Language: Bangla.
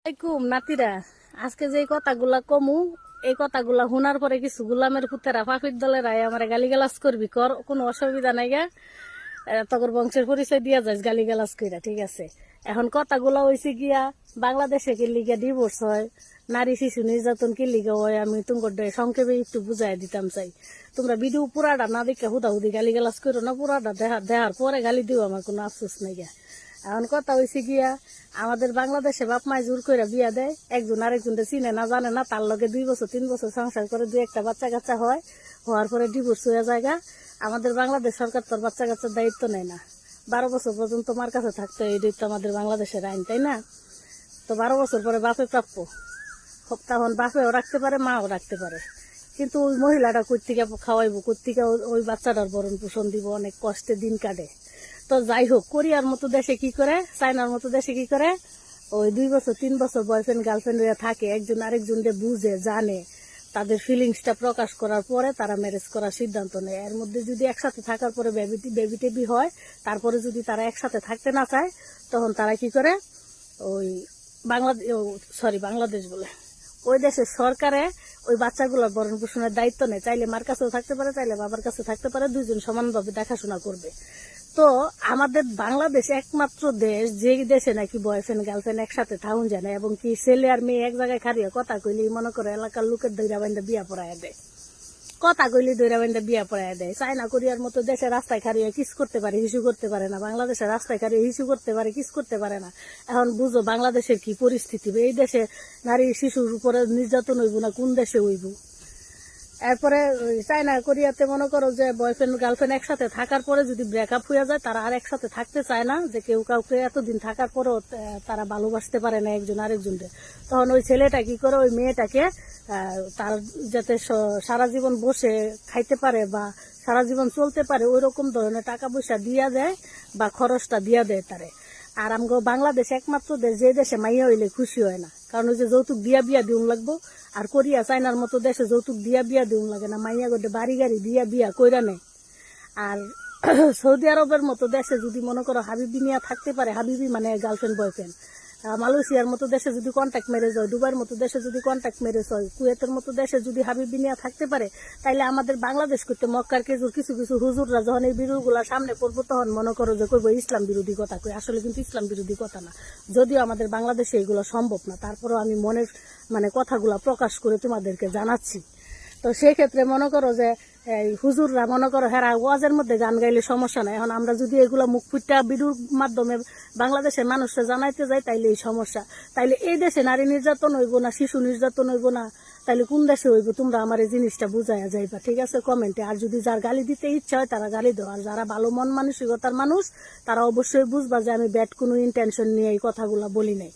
নাতিরা, আজকে যে কথাগুলা কমু এই কথাগুলা শোনার পরে কিছু গুলামের পুতেরা ফাফির দলের আয় আমার গালিগালাজ করবি, কর, কোনো অসুবিধা নাই গা। তখন বংশের পরিচয় দিয়া যাস গালিগালাজ কইরা, ঠিক আছে। এখন কথাগুলা হয়েছে গিয়া বাংলাদেশে কি লিগা ডিভোর্স হয়, নারী শিশু নির্যাতন কি লিগা হয়, আমি তোমার সংক্ষেপে একটু বুঝাই দিতাম চাই। তোমরা ভিডিও পুরাটা না দেখে হুদাহুদি গালিগালাজ করো না, পুরাটা দেখার পরে গালি দিও, আমার কোনো আফসোস নাই গা। এখন কথা হয়েছে গিয়া আমাদের বাংলাদেশে বাপ মায় জোর করে বিয়া দেয়, একজন আরেকজনকে চিনে না জানে না, তার লগে 2 বছর 3 বছর সংসার করে 2-1টা বাচ্চা কাচ্চা হয়, হওয়ার পরে ডিভোর্স হয়ে যায়। আমাদের বাংলাদেশ সরকার তোর বাচ্চা কাচ্চার দায়িত্ব নেয় না। 12 বছর পর্যন্ত মার কাছে থাকতে হয়, এটাই তো আমাদের বাংলাদেশের আইন, তাই না? তো 12 বছর পরে বাপে প্রাপ্য, তখন বাপেও রাখতে পারে, মাও রাখতে পারে। কিন্তু ওই মহিলাটা কর্তিকা খাওয়াইবো, কর্তিকা ওই বাচ্চাটার ভরণ পোষণ দিব, অনেক কষ্টে দিন কাটে। তো যাই হোক, কোরিয়ার মতো দেশে কি করে, চায়নার মতো দেশে কি করে, ওই 2 বছর 3 বছর বয়ফ্রেন্ড গার্লফ্রেন্ড হয়ে থাকে, একজন আরেকজনকে বুঝে জানে, তাদের ফিলিংসটা প্রকাশ করার পরে তারা ম্যারেজ করার সিদ্ধান্ত নেয়। এর মধ্যে যদি একসাথে থাকার পরে বেবি টেবি হয়, তারপরে যদি তারা একসাথে থাকতে না চায়, তখন তারা কি করে, ওই বাংলাদেশ বলে ওই দেশের সরকারে ওই বাচ্চাগুলোর ভরণ পোষণের দায়িত্ব নেই। চাইলে মার কাছেও থাকতে পারে, চাইলে বাবার কাছে থাকতে পারে, দুইজন সমানভাবে দেখাশোনা করবে। তো আমাদের বাংলাদেশ একমাত্র দেশ যে দেশে নাকি বয়ফ্রেন্ড গার্লফ্রেন্ড একসাথে থাকুন যায় না, এবং কি ছেলে আর মেয়ে এক জায়গায় খারিয়ে কথা কইলেই মনে করে এলাকার লোকের দৈরা বাইন্দা বিয়া পড়ায় দেয়, কথা কইলে দৈরা বাইন্দা বিয়া পড়ায় দেয়। চায়না কোরিয়ার মতো দেশে রাস্তায় খারিয়ে কিস করতে পারে, হিসু করতে পারে না, বাংলাদেশের রাস্তায় খারিয়ে হিসু করতে পারে, কিস করতে পারে না। এখন বুঝো বাংলাদেশের কি পরিস্থিতি, এই দেশে নারী শিশুর উপরে নির্যাতন হইব না কোন দেশে হইব। এরপরে চায়না কোরিয়াতে মনে করো যে বয়ফ্রেন্ড গার্লফ্রেন্ড একসাথে থাকার পরে যদি ব্রেকআপ হয়ে যায়, তারা আর একসাথে থাকতে চায় না, যে কেউ কাউকে এতদিন থাকার পরেও তারা ভালোবাসতে পারে না একজন আরেকজনকে। তখন ওই ছেলেটা কি করে, ওই মেয়েটাকে তার যাতে সারা জীবন বসে খাইতে পারে বা সারা জীবন চলতে পারে, ওই রকম ধরনের টাকা পয়সা দিয়া দেয় বা খরচটা দিয়া দেয় তারে। আর আমগো বাংলাদেশ একমাত্র দেশ যে দেশে মাইয়া হইলে খুশি হয় না, কারণ ওই যে যৌতুক দিয়া বিয়া দিউন লাগবো। আর কোরিয়া চায়নার মতো দেশে যৌতুক দিয়া বিয়া দিউন লাগে না, মাইয়া গোটে বাড়ি গাড়ি দিয়া বিয়া কইরা নেয়। আর সৌদি আরবের মতো দেশে যদি মনে করো হাবিবি নিয়ে থাকতে পারে, হাবিবি মানে গার্লফ্রেন্ড বয়ফ্রেন্ড, মালয়েশিয়ার মতো দেশে যদি কন্ট্যাক্ট ম্যারেজ হয়, দুবাইয়ের মতো দেশে যদি কন্ট্যাক্ট ম্যারেজ হয়, কুয়েতের মতো দেশে যদি হাবিবি নিয়ে থাকতে পারে, তাইলে আমাদের বাংলাদেশ করতে মক্কার কিছু কিছু হুজুররা যখন এই বিরোধগুলা সামনে পড়বো, তখন মনে করো যে কইবো ইসলাম বিরোধী কথা কই। আসলে কিন্তু ইসলাম বিরোধী কথা না, যদিও আমাদের বাংলাদেশে এগুলো সম্ভব না, তারপরেও আমি মনের কথাগুলা প্রকাশ করে তোমাদেরকে জানাচ্ছি। তো সেই ক্ষেত্রে মনে করো যে এই হুজুররা মনে করো হেরা ওয়াজের মধ্যে গান গাইলে সমস্যা নাই। এখন আমরা যদি এগুলো মুখ ফুটটা ভিডিওর মাধ্যমে বাংলাদেশের মানুষরা জানাইতে যাই, তাইলে এই সমস্যা। তাইলে এই দেশে নারী নির্যাতন হইব না, শিশু নির্যাতন হইব না, তাইলে কোন দেশে হইব? তোমরা আমার এই জিনিসটা বুঝাইয়া যাইবা, ঠিক আছে, কমেন্টে। আর যদি যার গালি দিতে ইচ্ছা হয় তারা গালি দেওয়া, আর যারা ভালো মন মানসিকতার মানুষ তারা অবশ্যই বুঝবা যে আমি ব্যাড কোনো ইন্টেনশন নিয়ে এই কথাগুলা বলি নাই।